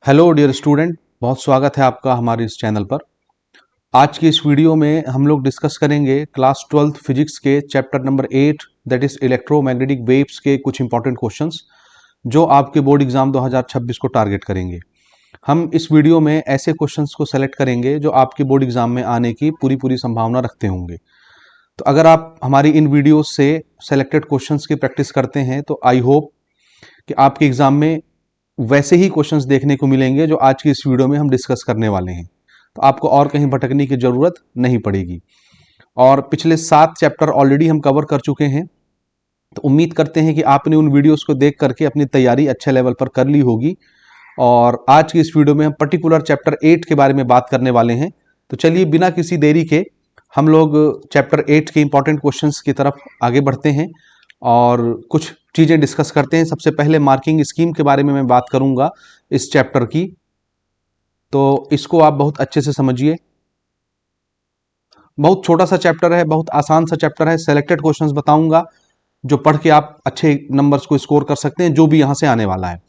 Hello dear student, बहुत स्वागत है आपका हमारे इस चैनल पर। आज की इस वीडियो में हम लोग डिस्कस करेंगे क्लास 12th फिजिक्स के chapter number 8 that is electromagnetic waves के कुछ इंपॉर्टेंट क्वेश्चंस जो आपके बोर्ड एग्जाम 2026 को टारगेट करेंगे। हम इस वीडियो में ऐसे क्वेश्चंस को सेलेक्ट करेंगे जो आपके बोर्ड एग्जाम में आने की पूरी संभावना रखते होंगे। तो अगर आप हमारी इन वीडियोज से सेलेक्टेड क्वेश्चंस की प्रैक्टिस करते हैं तो आई होप कि आपके एग्जाम में वैसे ही क्वेश्चंस देखने को मिलेंगे जो आज की इस वीडियो में हम डिस्कस करने वाले हैं। तो आपको और कहीं भटकने की जरूरत नहीं पड़ेगी। और पिछले 7 चैप्टर ऑलरेडी हम कवर कर चुके हैं, तो उम्मीद करते हैं कि आपने उन वीडियोस को देख करके अपनी तैयारी अच्छे लेवल पर कर ली होगी। और आज की इस वीडियो में हम पर्टिकुलर चैप्टर 8 के बारे में बात करने वाले हैं। तो चलिए बिना किसी देरी के हम लोग चैप्टर 8 के इंपॉर्टेंट क्वेश्चंस की तरफ आगे बढ़ते हैं और कुछ चीजें डिस्कस करते हैं। सबसे पहले मार्किंग स्कीम के बारे में मैं बात करूंगा इस चैप्टर की, तो इसको आप बहुत अच्छे से समझिए। बहुत छोटा सा चैप्टर है, बहुत आसान सा चैप्टर है। सेलेक्टेड क्वेश्चंस बताऊंगा जो पढ़ के आप अच्छे नंबर्स को स्कोर कर सकते हैं, जो भी यहां से आने वाला है।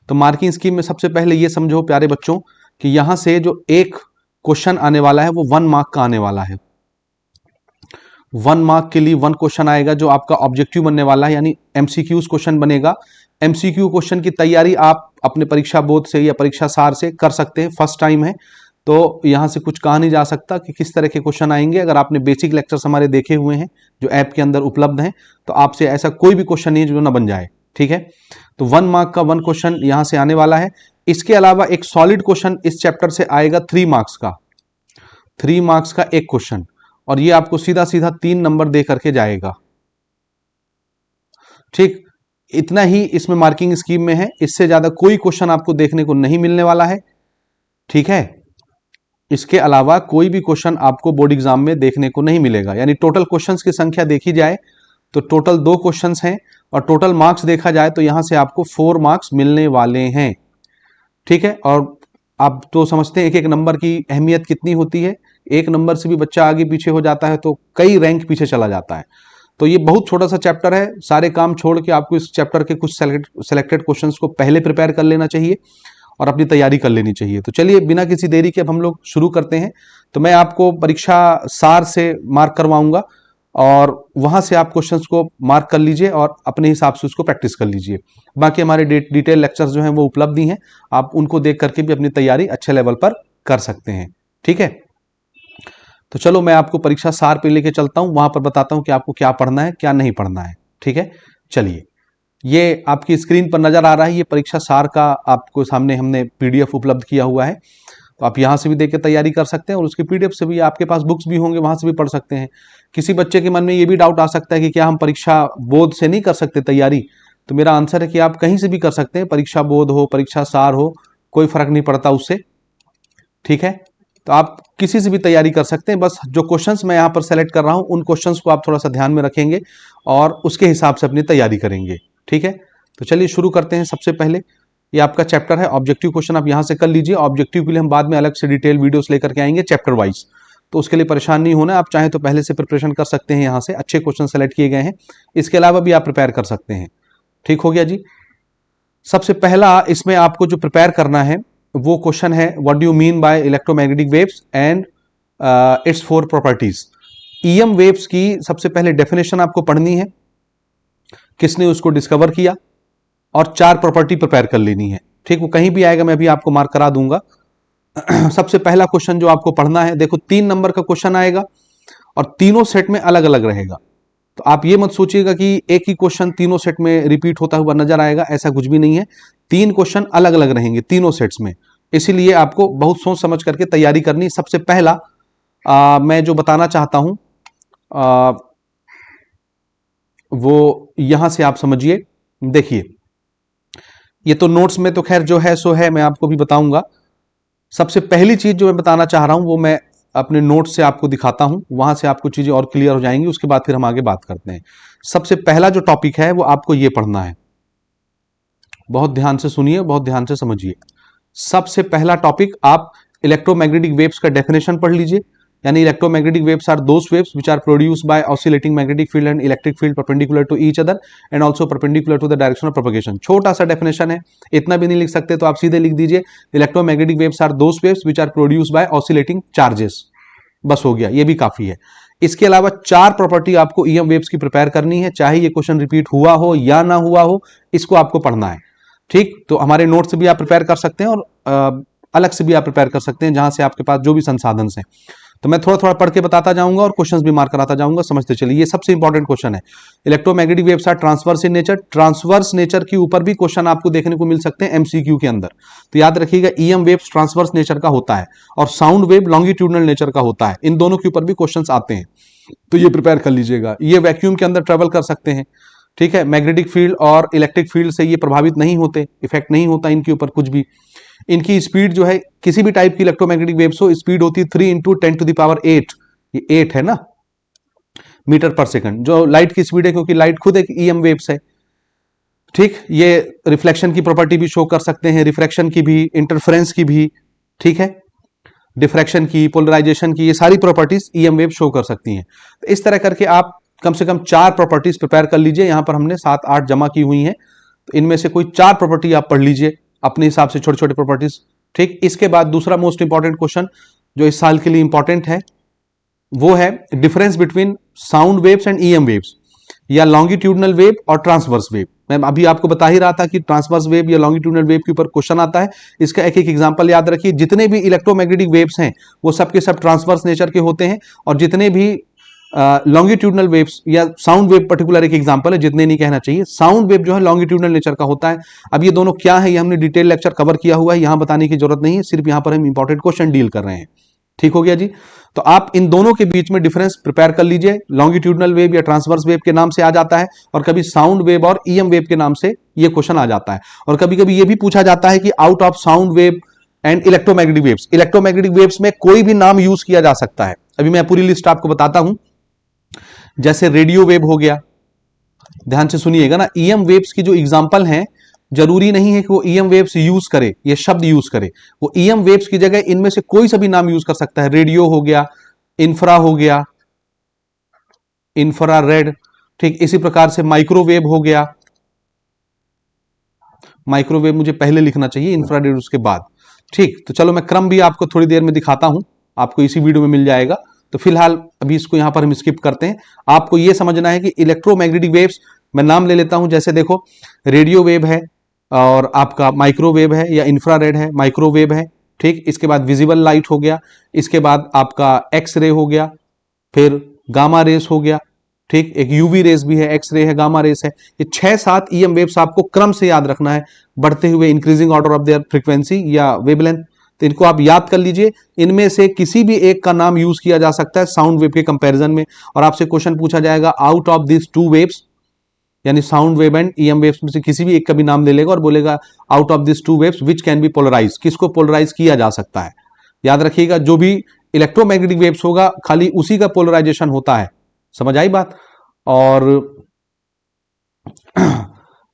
तो मार्किंग स्कीम में सबसे पहले ये समझो प्यारे बच्चों कि यहां से जो एक क्वेश्चन आने वाला है वो 1 मार्क का आने वाला है। 1 मार्क के लिए 1 क्वेश्चन आएगा जो आपका ऑब्जेक्टिव बनने वाला है, यानी एमसीक्यूज क्वेश्चन बनेगा। एमसीक्यू क्वेश्चन की तैयारी आप अपने परीक्षा बोर्ड से या परीक्षा सार से कर सकते हैं। फर्स्ट टाइम है तो यहां से कुछ कहा नहीं जा सकता कि किस तरह के क्वेश्चन आएंगे। अगर आपने बेसिक लेक्चर्स हमारे देखे हुए हैं जो ऐप के अंदर उपलब्ध हैं, तो आपसे ऐसा कोई भी क्वेश्चन नहीं है जो ना बन जाए। ठीक है, तो 1 मार्क का 1 क्वेश्चन यहां से आने वाला है। इसके अलावा एक सॉलिड क्वेश्चन इस चैप्टर से आएगा 3 मार्क्स का। 3 मार्क्स का एक क्वेश्चन, और ये आपको सीधा सीधा 3 नंबर दे करके जाएगा। ठीक, इतना ही इसमें मार्किंग स्कीम में है, इससे ज्यादा कोई क्वेश्चन आपको देखने को नहीं मिलने वाला है। ठीक है, इसके अलावा कोई भी क्वेश्चन आपको बोर्ड एग्जाम में देखने को नहीं मिलेगा। यानी टोटल क्वेश्चंस की संख्या देखी जाए तो टोटल 2 क्वेश्चंस हैं, और टोटल मार्क्स देखा जाए तो यहां से आपको 4 मार्क्स मिलने वाले हैं। ठीक है, और आप तो समझते हैं एक एक नंबर की अहमियत कितनी होती है। एक नंबर से भी बच्चा आगे पीछे हो जाता है तो कई रैंक पीछे चला जाता है। तो ये बहुत छोटा सा चैप्टर है, सारे काम छोड़ के आपको इस चैप्टर के कुछ सेलेक्टेड क्वेश्चंस को पहले प्रिपेयर कर लेना चाहिए और अपनी तैयारी कर लेनी चाहिए। तो चलिए बिना किसी देरी के अब हम लोग शुरू करते हैं। तो मैं आपको परीक्षा सार से मार्क करवाऊंगा और वहां से आप क्वेश्चंस को मार्क कर लीजिए और अपने हिसाब से उसको प्रैक्टिस कर लीजिए। बाकी हमारे डिटेल लेक्चर्स जो हैं वो उपलब्ध ही हैं, आप उनको देख करके भी अपनी तैयारी अच्छे लेवल पर कर सकते हैं। ठीक है, तो चलो मैं आपको परीक्षा सार पे लेके चलता हूं, वहां पर बताता हूं कि आपको क्या पढ़ना है क्या नहीं पढ़ना है। ठीक है, चलिए ये आपकी स्क्रीन पर नजर आ रहा है, ये परीक्षा सार का आपको सामने हमने पीडीएफ उपलब्ध किया हुआ है। तो आप यहां से भी देख के तैयारी कर सकते हैं और उसके पीडीएफ से भी, आपके पास बुक्स भी होंगे वहां से भी पढ़ सकते हैं। किसी बच्चे के मन में ये भी डाउट आ सकता है कि क्या हम परीक्षा बोर्ड से नहीं कर सकते तैयारी। तो मेरा आंसर है कि आप कहीं से भी कर सकते हैं, परीक्षा बोर्ड हो परीक्षा सार हो, कोई फर्क नहीं पड़ता उससे। ठीक है, तो आप किसी से भी तैयारी कर सकते हैं। बस जो क्वेश्चंस मैं यहाँ पर सेलेक्ट कर रहा हूं उन क्वेश्चंस को आप थोड़ा सा ध्यान में रखेंगे और उसके हिसाब से अपनी तैयारी करेंगे। ठीक है, तो चलिए शुरू करते हैं। सबसे पहले ये आपका चैप्टर है ऑब्जेक्टिव क्वेश्चन, आप यहां से कर लीजिए। ऑब्जेक्टिव के लिए हम बाद में अलग से डिटेल वीडियोस लेकर के आएंगे चैप्टर वाइज, तो उसके लिए परेशान नहीं होना। आप चाहें तो पहले से प्रिपरेशन कर सकते हैं, यहाँ से अच्छे क्वेश्चन सेलेक्ट किए गए हैं। इसके अलावा भी आप प्रिपेयर कर सकते हैं। ठीक हो गया जी। सबसे पहला इसमें आपको जो प्रिपेयर करना है वो क्वेश्चन है, what do you mean by electromagnetic waves and it's 4 properties. EM waves की सबसे पहले डेफिनेशन आपको पढ़नी है, किसने उसको डिस्कवर किया, और 4 प्रॉपर्टी प्रिपेयर कर लेनी है। ठीक, वो कहीं भी आएगा मैं भी आपको मार्क करा दूंगा। सबसे पहला क्वेश्चन जो आपको पढ़ना है, देखो 3 नंबर का क्वेश्चन आएगा और तीनों सेट में अलग अलग रहेगा। तो आप ये मत सोचिएगा कि एक ही क्वेश्चन तीनों सेट में रिपीट होता हुआ नजर आएगा, ऐसा कुछ भी नहीं है। 3 क्वेश्चन अलग अलग रहेंगे तीनों सेट्स में, इसीलिए आपको बहुत सोच समझ करके तैयारी करनी। सबसे पहला मैं जो बताना चाहता हूं वो यहां से आप समझिए। देखिए ये तो नोट्स में तो खैर जो है सो है, मैं आपको भी बताऊंगा। सबसे पहली चीज जो मैं बताना चाह रहा हूं वो मैं अपने नोट्स से आपको दिखाता हूं, वहां से आपको चीजें और क्लियर हो जाएंगी। उसके बाद फिर हम आगे बात करते हैं। सबसे पहला जो टॉपिक है वो आपको ये पढ़ना है, बहुत ध्यान से सुनिए, बहुत ध्यान से समझिए। सबसे पहला टॉपिक आप इलेक्ट्रोमैग्नेटिक वेव्स का डेफिनेशन पढ़ लीजिए। यानी electromagnetic waves are those waves which are produced by oscillating magnetic field and electric field perpendicular to each other and also perpendicular to the direction of propagation. छोटा सा definition है, इतना भी नहीं लिख सकते तो आप सीधे लिख दीजिए electromagnetic waves are those waves which are produced by oscillating charges, बस हो गया, ये भी काफी है। इसके अलावा 4 प्रॉपर्टी आपको ईएम वेव्स की प्रिपेयर करनी है, चाहे ये क्वेश्चन रिपीट हुआ हो या ना हुआ हो, इसको आपको पढ़ना है। ठीक, तो हमारे नोट से भी आप प्रिपेयर कर सकते हैं और अलग से भी आप प्रिपेयर कर सकते हैं, जहां से आपके पास जो भी संसाधन हैं। तो मैं थोड़ा थोड़ा पढ़ के बताता जाऊंगा और क्वेश्चंस भी मार्क कराता जाऊंगा, समझते चलिए। ये सबसे इंपॉर्टेंट क्वेश्चन है। Electromagnetic waves are transverse in nature. Transverse nature के ऊपर भी क्वेश्चन आपको देखने को मिल सकते हैं एमसीक्यू के अंदर। तो याद रखिएगा ईएम वेव्स ट्रांसवर्स नेचर का होता है और साउंड वेव लॉन्गिट्यूडनल नेचर का होता है। इन दोनों के ऊपर भी क्वेश्चन आते हैं, तो ये प्रिपेयर कर लीजिएगा। ये वैक्यूम के अंदर ट्रेवल कर सकते हैं, ठीक है। मैग्नेटिक फील्ड और इलेक्ट्रिक फील्ड से ये प्रभावित नहीं होते, इफेक्ट नहीं होता इनके ऊपर कुछ भी। इनकी स्पीड जो है, किसी भी टाइप की इलेक्ट्रोमैग्नेटिक वेव्स हो, स्पीड होती है 3 × 10⁸, ये 8 है ना मीटर पर सेकंड, जो लाइट की स्पीड है, क्योंकि लाइट खुद एक ईएम वेव्स है। ठीक, ये रिफ्लेक्शन की प्रॉपर्टी भी शो कर सकते हैं, रिफ्रैक्शन की भी, इंटरफेरेंस की भी, ठीक है, डिफ्रैक्शन की, पोलराइजेशन की, ये सारी प्रॉपर्टीज ईएम वेव शो कर सकती हैं। तो इस तरह करके आप कम से कम 4 प्रॉपर्टीज प्रिपेयर कर लीजिए। यहां पर हमने 7-8 जमा की हुई हैं, तो इनमें से कोई 4 प्रॉपर्टी आप पढ़ लीजिए अपने हिसाब से, छोटे छोटे प्रॉपर्टीज। ठीक, इसके बाद दूसरा मोस्ट इंपॉर्टेंट क्वेश्चन जो इस साल के लिए इंपॉर्टेंट है, वो है difference between sound waves and EM waves, या लॉन्गिट्यूडनल वेव और ट्रांसवर्स वेव। मैं अभी आपको बता ही रहा था कि ट्रांसवर्स वेव या लॉन्गिट्यूडनल वेव के ऊपर क्वेश्चन आता है। इसका एक एक एग्जांपल याद रखिए। जितने भी इलेक्ट्रोमैग्नेटिक वेव्स हैं वो सब के सब ट्रांसवर्स नेचर के होते हैं, और जितने भी लॉन्गिट्यूडनल वेव्स या साउंड वेव पर्टिकुलर एक एग्जांपल है, जितने नहीं कहना चाहिए, साउंड वेव जो है लॉन्गिट्यूडनल नेचर का होता है। अब ये दोनों क्या है, ये हमने डिटेल लेक्चर कवर किया हुआ है, यहां बताने की जरूरत नहीं है, सिर्फ यहां पर हम इंपॉर्टेंट क्वेश्चन डील कर रहे हैं। ठीक हो गया जी। तो आप इन दोनों के बीच में डिफरेंस प्रिपेयर कर लीजिए। लॉन्गिट्यूडनल वेव या ट्रांसवर्स वेव के नाम से आ जाता है, और कभी साउंड वेव और ईएम वेव के नाम से ये क्वेश्चन आ जाता है। और कभी कभी ये भी पूछा जाता है कि out of sound wave and electromagnetic waves, electromagnetic waves में कोई भी नाम यूज किया जा सकता है। अभी मैं पूरी लिस्ट आपको बताता हूं। जैसे रेडियो वेव हो गया, ध्यान से सुनिएगा ना, ईएम वेव्स की जो एग्जांपल हैं, जरूरी नहीं है कि वो ईएम वेव्स यूज करे, ये शब्द यूज करे। वो ईएम वेव्स की जगह इनमें से कोई सा भी नाम यूज कर सकता है। रेडियो हो गया, इंफ्रा हो गया, इंफ्रारेड, ठीक। इसी प्रकार से माइक्रोवेव हो गया, माइक्रोवेव मुझे पहले लिखना चाहिए, इंफ्रारेड उसके बाद। ठीक, तो चलो मैं क्रम भी आपको थोड़ी देर में दिखाता हूं, आपको इसी वीडियो में मिल जाएगा। तो फिलहाल अभी इसको यहां पर हम स्किप करते हैं। आपको यह समझना है कि इलेक्ट्रोमैग्नेटिक वेव्स, मैं नाम ले लेता हूं, जैसे देखो रेडियो वेव है, और आपका माइक्रोवेव है या इंफ्रारेड है, माइक्रोवेव है, ठीक। इसके बाद विजिबल लाइट हो गया, इसके बाद आपका एक्स रे हो गया, फिर गामा रेस हो गया, ठीक। एक यूवी रेस भी है, एक्स रे है, गामा रेस है। ये 6-7 ईएम वेव्स आपको क्रम से याद रखना है, बढ़ते हुए increasing order of there frequency या वेवलेंथ। तो इनको आप याद कर लीजिए। इनमें से किसी भी एक का नाम यूज किया जा सकता है साउंड वेव के कंपैरिजन में, और आपसे क्वेश्चन पूछा जाएगा आउट ऑफ दिस 2 वेव्स, यानी sound wave and EM waves में से किसी भी एक का भी नाम ले लेगा और बोलेगा out of this 2 waves which can be polarise, किसको पोलराइज किया जा सकता है। याद रखिएगा, जो भी इलेक्ट्रोमैग्नेटिक वेव्स होगा खाली उसी का पोलराइजेशन होता है, समझ आई बात, और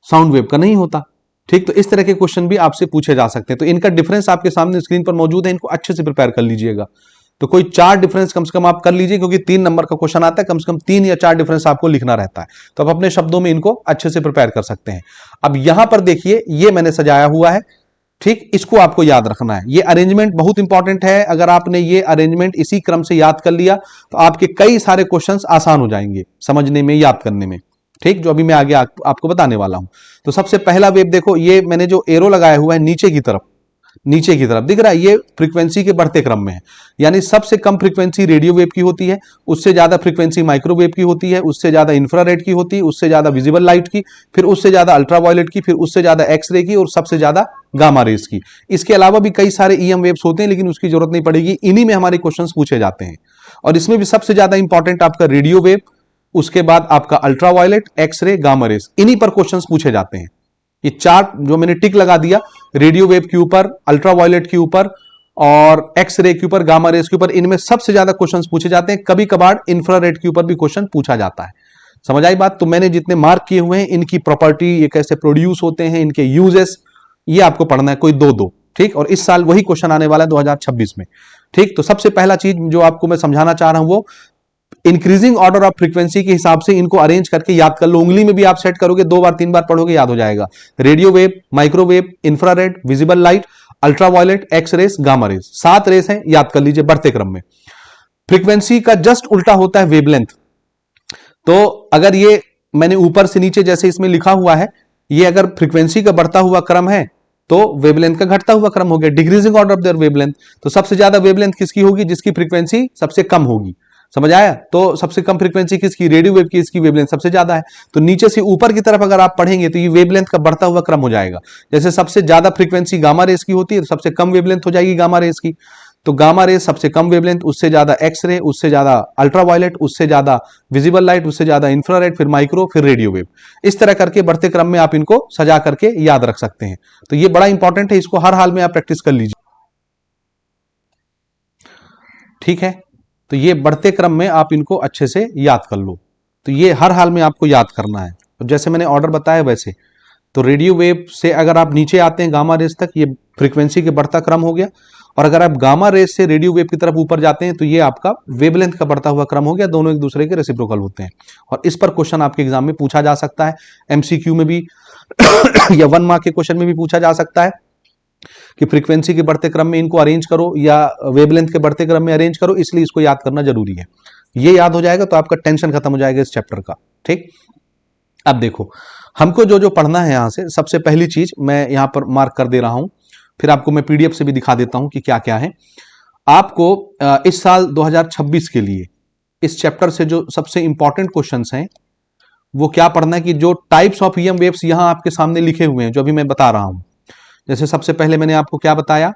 साउंड वेव का नहीं होता। ठीक, तो इस तरह के क्वेश्चन भी आपसे पूछे जा सकते हैं। तो इनका डिफरेंस आपके सामने स्क्रीन पर मौजूद है, इनको अच्छे से प्रिपेयर कर लीजिएगा। तो कोई 4 डिफरेंस कम से कम आप कर लीजिए, क्योंकि 3 नंबर का क्वेश्चन आता है, कम से कम 3 या 4 डिफरेंस आपको लिखना रहता है। तो आप अपने शब्दों में इनको अच्छे से प्रिपेयर कर सकते हैं। अब यहां पर देखिए, ये मैंने सजाया हुआ है, ठीक। इसको आपको याद रखना है। ये अरेंजमेंट बहुत इंपॉर्टेंट है। अगर आपने ये अरेंजमेंट इसी क्रम से याद कर लिया तो आपके कई सारे क्वेश्चंस आसान हो जाएंगे समझने में, याद करने में, ठीक, जो अभी मैं आगे आपको बताने वाला हूं। तो सबसे पहला वेव देखो, ये मैंने जो एरो लगाया हुआ है नीचे की तरफ, नीचे की तरफ दिख रहा है, ये फ्रीक्वेंसी के बढ़ते क्रम में है। यानी सबसे कम फ्रीक्वेंसी रेडियो वेव की होती है, उससे ज्यादा फ्रीक्वेंसी माइक्रोवेव की होती है, उससे ज्यादा इंफ्रारेड की होती है, उससे ज्यादा विजिबल लाइट की, फिर उससे ज्यादा अल्ट्रावायलेट की, फिर उससे ज्यादा एक्सरे की, और सबसे ज्यादा गामा रेस की। इसके अलावा भी कई सारे ईएम वेव्स होते हैं, लेकिन उसकी जरूरत नहीं पड़ेगी, इन्हीं में हमारे क्वेश्चन पूछे जाते हैं। और इसमें भी सबसे ज्यादा इंपॉर्टेंट आपका रेडियो वेव, उसके बाद आपका अल्ट्रावायलेट, एक्सरे, गामा रेस, इन्हीं पर क्वेश्चन पूछे जाते हैं। ये 4 जो मैंने टिक लगा दिया, रेडियो वेव के ऊपर, अल्ट्रावायलेट के ऊपर, और एक्सरे के ऊपर, गामा रेस के ऊपर, इनमें सबसे ज्यादा क्वेश्चंस पूछे जाते हैं। कभी कभार इंफ्रारेड के ऊपर भी क्वेश्चन पूछा जाता है। समझ आई बात। तो मैंने जितने मार्क किए हुए हैं, इनकी प्रॉपर्टी, ये कैसे प्रोड्यूस होते हैं, इनके यूजेस, ये आपको पढ़ना है, कोई 2-2, ठीक, और इस साल वही क्वेश्चन आने वाला है 2026 में। ठीक, तो सबसे पहला चीज जो आपको मैं समझाना चाह रहा हूं वो इंक्रीजिंग ऑर्डर ऑफ फ्रीक्वेंसी के हिसाब से इनको अरेंज करके याद कर लो। उंगली में भी आप सेट करोगे, 2 बार 3 बार पढ़ोगे याद हो जाएगा। Radio wave, microwave, infrared, visible light, ultraviolet, X rays, gamma rays, 7 rays हैं, याद कर लीजिए बढ़ते क्रम में। फ्रीक्वेंसी का जस्ट उल्टा होता है वेवलेंथ। तो अगर ये मैंने ऊपर से नीचे जैसे इसमें लिखा हुआ है, ये अगर फ्रीक्वेंसी का बढ़ता हुआ क्रम है तो वेवलेंथ का घटता हुआ क्रम हो गया, decreasing order of their wavelength. तो सबसे ज्यादा वेवलेंथ किसकी होगी? जिसकी फ्रीक्वेंसी सबसे कम होगी। समझ आया? तो सबसे कम फ्रीक्वेंसी किसकी? रेडियो वेव की, इसकी वेवलेंथ सबसे ज्यादा है। तो नीचे से ऊपर की तरफ अगर आप पढ़ेंगे तो ये वेवलेंथ का बढ़ता हुआ क्रम हो जाएगा। जैसे सबसे ज्यादा फ्रीक्वेंसी गामा रेस की होती है तो सबसे कम वेवलेंथ हो जाएगी गामा रेस की। तो गामा रेस सबसे कम वेवलेंथ, उससे ज्यादा एक्स रे, उससे ज्यादा अल्ट्रावायलेट, उससे ज्यादा विजिबल लाइट, उससे ज्यादा इंफ्रारेड, फिर माइक्रो, फिर रेडियो वेव। इस तरह करके बढ़ते क्रम में आप इनको सजा करके याद रख सकते हैं। तो ये बड़ा इंपॉर्टेंट है, इसको हर हाल में आप प्रैक्टिस कर लीजिए। ठीक है, तो ये बढ़ते क्रम में आप इनको अच्छे से याद कर लो। तो ये हर हाल में आपको याद करना है। तो जैसे मैंने ऑर्डर बताया वैसे, तो रेडियो वेव से अगर आप नीचे आते हैं गामा रेस तक, ये फ्रीक्वेंसी के बढ़ता क्रम हो गया। और अगर आप गामा रेस से रेडियो वेव की तरफ ऊपर जाते हैं तो ये आपका वेवलेंथ का बढ़ता हुआ क्रम हो गया। दोनों एक दूसरे के रेसिप्रोकल होते हैं और इस पर क्वेश्चन आपके एग्जाम में पूछा जा सकता है, एमसीक्यू में भी या 1 मार्क के क्वेश्चन में भी पूछा जा सकता है कि फ्रीक्वेंसी के बढ़ते क्रम में इनको अरेंज करो या वेवलेंथ के बढ़ते क्रम में अरेंज करो, इसलिए इसको याद करना जरूरी है। ये याद हो जाएगा तो आपका टेंशन खत्म हो जाएगा इस चैप्टर का। ठीक, अब देखो हमको जो जो पढ़ना है यहां से, सबसे पहली चीज मैं यहां पर मार्क कर दे रहा हूं, फिर आपको मैं पीडीएफ से भी दिखा देता हूं कि क्या क्या है। आपको इस साल 2026 के लिए इस चैप्टर से जो सबसे इंपॉर्टेंट क्वेश्चंस हैं वो क्या पढ़ना है कि जो टाइप्स ऑफ ईएम वेव्स यहां आपके सामने लिखे हुए हैं जो अभी मैं बता रहा हूं। जैसे सबसे पहले मैंने आपको क्या बताया?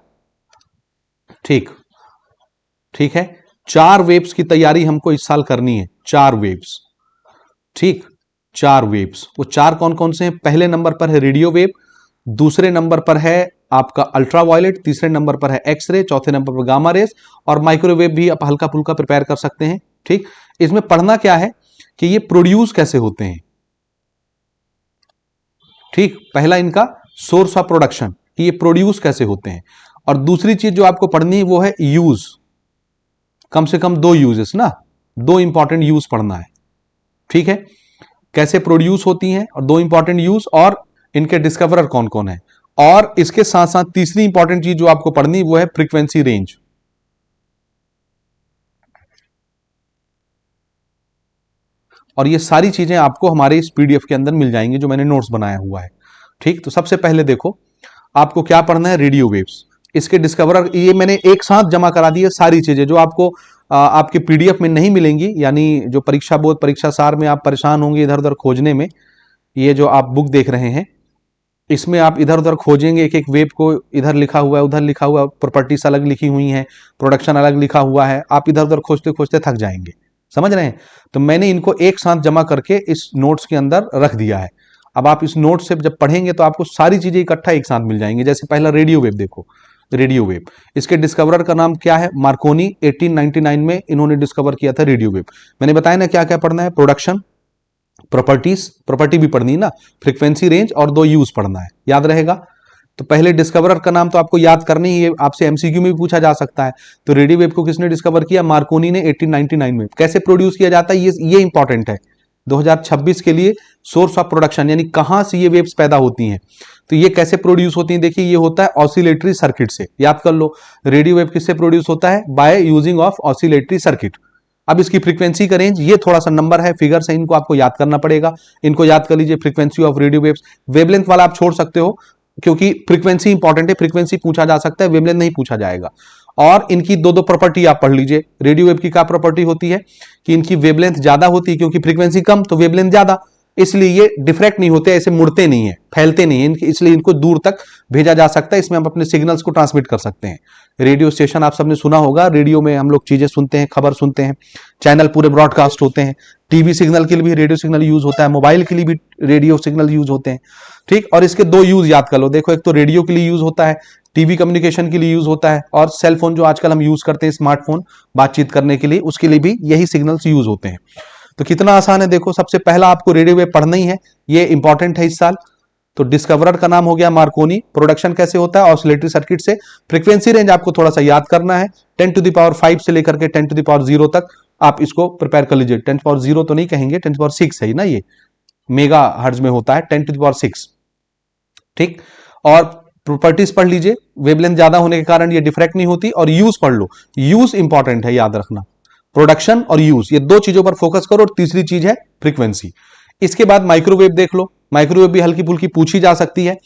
ठीक, ठीक है, 4 वेव्स की तैयारी हमको इस साल करनी है, 4 वेव्स। ठीक, 4 वेव्स। वो 4 कौन कौन से हैं? पहले नंबर पर है रेडियो वेव, दूसरे नंबर पर है आपका अल्ट्रावायलेट, तीसरे नंबर पर है एक्सरे, चौथे नंबर पर गामा रेस, और माइक्रोवेव भी आप हल्का फुल्का प्रिपेयर कर सकते हैं। ठीक, इसमें पढ़ना क्या है कि ये प्रोड्यूस कैसे होते हैं। ठीक, पहला इनका सोर्स ऑफ प्रोडक्शन, कि ये प्रोड्यूस कैसे होते हैं। और दूसरी चीज जो आपको पढ़नी है वो है यूज, कम से कम 2 यूजेस ना, 2 इंपॉर्टेंट यूज पढ़ना है। ठीक है, कैसे प्रोड्यूस होती हैं और 2 इंपॉर्टेंट यूज, और इनके डिस्कवरर कौन कौन है। और इसके साथ साथ तीसरी इंपॉर्टेंट चीज जो आपको पढ़नी वो है फ्रीक्वेंसी रेंज। और ये सारी चीजें आपको हमारे इस पीडीएफ के अंदर मिल जाएंगी जो मैंने नोट्स बनाया हुआ है। ठीक, तो सबसे पहले देखो आपको क्या पढ़ना है, रेडियो वेव्स, इसके डिस्कवरर, ये मैंने एक साथ जमा करा दी है सारी चीजें जो आपको आपके पीडीएफ में नहीं मिलेंगी, यानी जो परीक्षा बोर्ड परीक्षा सार में आप परेशान होंगे इधर उधर खोजने में। ये जो आप बुक देख रहे हैं इसमें आप इधर उधर खोजेंगे, एक एक वेब को, इधर लिखा हुआ है उधर लिखा हुआ है, प्रॉपर्टीज अलग लिखी हुई हैं, प्रोडक्शन अलग लिखा हुआ है, आप इधर उधर खोजते खोजते थक जाएंगे। समझ रहे हैं? तो मैंने इनको एक साथ जमा करके इस नोट्स के अंदर रख दिया है। अब आप इस नोट से जब पढ़ेंगे तो आपको सारी चीजें इकट्ठा एक साथ मिल जाएंगी। जैसे पहला रेडियो वेव देखो, रेडियो वेव, इसके डिस्कवरर का नाम क्या है? मार्कोनी। 1899 में इन्होंने डिस्कवर किया था रेडियो वेव। मैंने बताया ना क्या क्या पढ़ना है, प्रोडक्शन, प्रॉपर्टीज, प्रॉपर्टी भी पढ़नी है ना, फ्रीक्वेंसी रेंज, और 2 यूज पढ़ना है, याद रहेगा। तो पहले डिस्कवरर का नाम तो आपको याद करनी ही है, आपसे एमसीक्यू में भी पूछा जा सकता है। तो रेडियो वेव को किसने डिस्कवर किया? मार्कोनी ने 1899 में। कैसे प्रोड्यूस किया जाता है ये इंपॉर्टेंट है 2026 के लिए। सोर्स ऑफ प्रोडक्शन, यानी कहां से ये वेव्स पैदा होती हैं, तो ये कैसे प्रोड्यूस होती हैं? देखिए, ये होता है ऑसिलेटरी सर्किट से, याद कर लो। रेडियो वेव किससे प्रोड्यूस होता है? By using of oscillatory circuit. अब इसकी फ्रीक्वेंसी का रेंज, ये थोड़ा सा नंबर है, फिगर से इनको आपको याद करना पड़ेगा। इनको याद कर लीजिए, frequency of radio waves. Wavelength वाला आप छोड़ सकते हो क्योंकि फ्रीक्वेंसी इंपॉर्टेंट है, फ्रीक्वेंसी पूछा जा सकता है, वेवलेंथ नहीं पूछा जाएगा। और इनकी 2 प्रॉपर्टी आप पढ़ लीजिए। रेडियो वेव की क्या प्रॉपर्टी होती है कि इनकी वेवलेंथ ज्यादा होती है, क्योंकि फ्रीक्वेंसी कम तो वेवलेंथ ज्यादा, इसलिए ये डिफ्रैक्ट नहीं होते, ऐसे मुड़ते नहीं है, फैलते नहीं है, इसलिए इनको दूर तक भेजा जा सकता है। इसमें हम अपने सिग्नल्स को ट्रांसमिट कर सकते हैं। रेडियो स्टेशन आप सबने सुना होगा, रेडियो में हम लोग चीजें सुनते हैं, खबर सुनते हैं, चैनल पूरे ब्रॉडकास्ट होते हैं। टीवी सिग्नल के लिए भी रेडियो सिग्नल यूज होता है, मोबाइल के लिए भी रेडियो सिग्नल यूज होते हैं। ठीक, और इसके 2 यूज याद कर लो। देखो, एक तो रेडियो के लिए यूज होता है, टीवी कम्युनिकेशन के लिए यूज होता है, और सेल फोन जो आजकल हम यूज करते हैं स्मार्टफोन बातचीत करने के लिए, उसके लिए भी यही सिग्नल्स यूज होते हैं। तो कितना आसान है देखो। सबसे पहला आपको रेडियो वेव पढ़ना ही है, ये इंपॉर्टेंट है इस साल। तो डिस्कवरर का नाम हो गया मार्कोनी। प्रोडक्शन कैसे होता है? ऑसिलेटरी सर्किट से। फ्रीक्वेंसी रेंज आपको थोड़ा सा याद करना है, 10⁵ से लेकर के 10�0 तक आप इसको प्रिपेयर कर लीजिए। 10�0 तो नहीं कहेंगे, 10�6 है ना, ये मेगा हर्ट्ज में होता है 10�6। ठीक, और प्रॉपर्टीज पढ़ लीजिए। वेवलेंथ ज्यादा होने के कारण ये डिफ्रैक्ट नहीं होती। और यूज पढ़ लो, यूज इंपॉर्टेंट है, याद रखना। प्रोडक्शन और यूज, ये दो चीजों पर फोकस करो। और तीसरी चीज है फ्रीक्वेंसी। इसके बाद माइक्रोवेव देख लो। माइक्रोवेव भी हल्की फुल्की पूछी जा सकती है।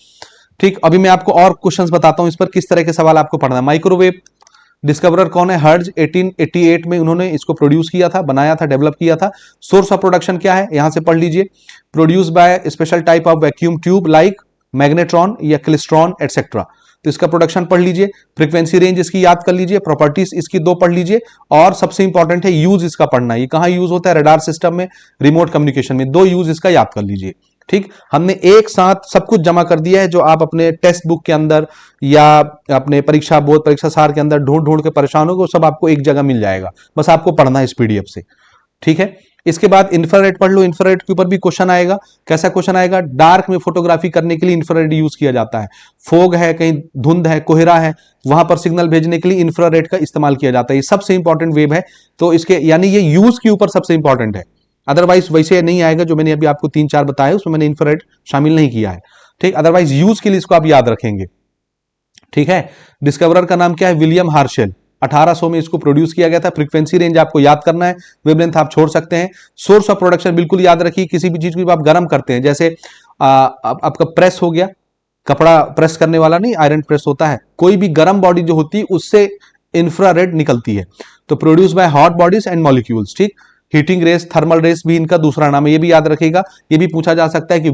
ठीक, अभी मैं आपको और क्वेश्चंस बताता हूं इस पर, किस तरह के सवाल आपको पढ़ना है। माइक्रोवेव डिस्कवरर कौन है? हर्ट्ज। 1888 में उन्होंने इसको प्रोड्यूस किया था, बनाया था, डेवलप किया था। सोर्स ऑफ प्रोडक्शन क्या है? यहां से पढ़ लीजिए। Produce by special type of vacuum tube like magnetron या क्लिस्ट्रॉन एटसेट्रा। तो इसका प्रोडक्शन पढ़ लीजिए। फ्रीक्वेंसी रेंज इसकी याद कर लीजिए। प्रॉपर्टीज इसकी दो पढ़ लीजिए। और सबसे इंपॉर्टेंट है यूज इसका पढ़ना है। ये कहां यूज होता है? रडार सिस्टम में, रिमोट कम्युनिकेशन में। दो यूज इसका याद कर लीजिए। ठीक, हमने एक साथ सब कुछ जमा कर दिया है जो आप अपने टेक्स्ट बुक के अंदर या अपने परीक्षा बोर्ड परीक्षा सार के अंदर ढूंढ ढूंढ के परेशान हो, सब आपको एक जगह मिल जाएगा। बस आपको पढ़ना है इस पीडीएफ से। ठीक है, इसके बाद इंफ्रारेड पढ़ लो। इंफ्रारेड के ऊपर भी क्वेश्चन आएगा। कैसा क्वेश्चन आएगा? डार्क में फोटोग्राफी करने के लिए इंफ्रारेड यूज किया जाता है। फोग है, कहीं धुंध है, कोहरा है, वहां पर सिग्नल भेजने के लिए इंफ्रारेड का इस्तेमाल किया जाता है। ये सबसे इंपॉर्टेंट वेव है। तो इसके यानी ये यूज के ऊपर सबसे इंपॉर्टेंट है। अदरवाइज वैसे नहीं आएगा। जो मैंने अभी आपको 3-4 बताए उसमें मैंने इंफ्रारेड शामिल नहीं किया है। ठीक, अदरवाइज यूज के लिए इसको आप याद रखेंगे। ठीक है, डिस्कवरर का नाम क्या है? William Herschel. 1800 में इसको प्रोड्यूस किया गया था। फ्रीक्वेंसी रेंज आपको याद करना है, वेवलेंथ आप छोड़ सकते हैं। सोर्स ऑफ प्रोडक्शन बिल्कुल याद रखिए। किसी भी चीज को आप गर्म करते हैं, जैसे आपका प्रेस हो गया, कपड़ा प्रेस करने वाला नहीं, आयरन प्रेस होता है। कोई भी गर्म बॉडी जो होती है उससे इंफ्रारेड निकलती है। तो produce by hot bodies and molecules. ठीक, हीटिंग रेस, थर्मल रेस भी इनका दूसरा नाम है, ये भी याद रखिएगा। ये भी पूछा जा सकता है कि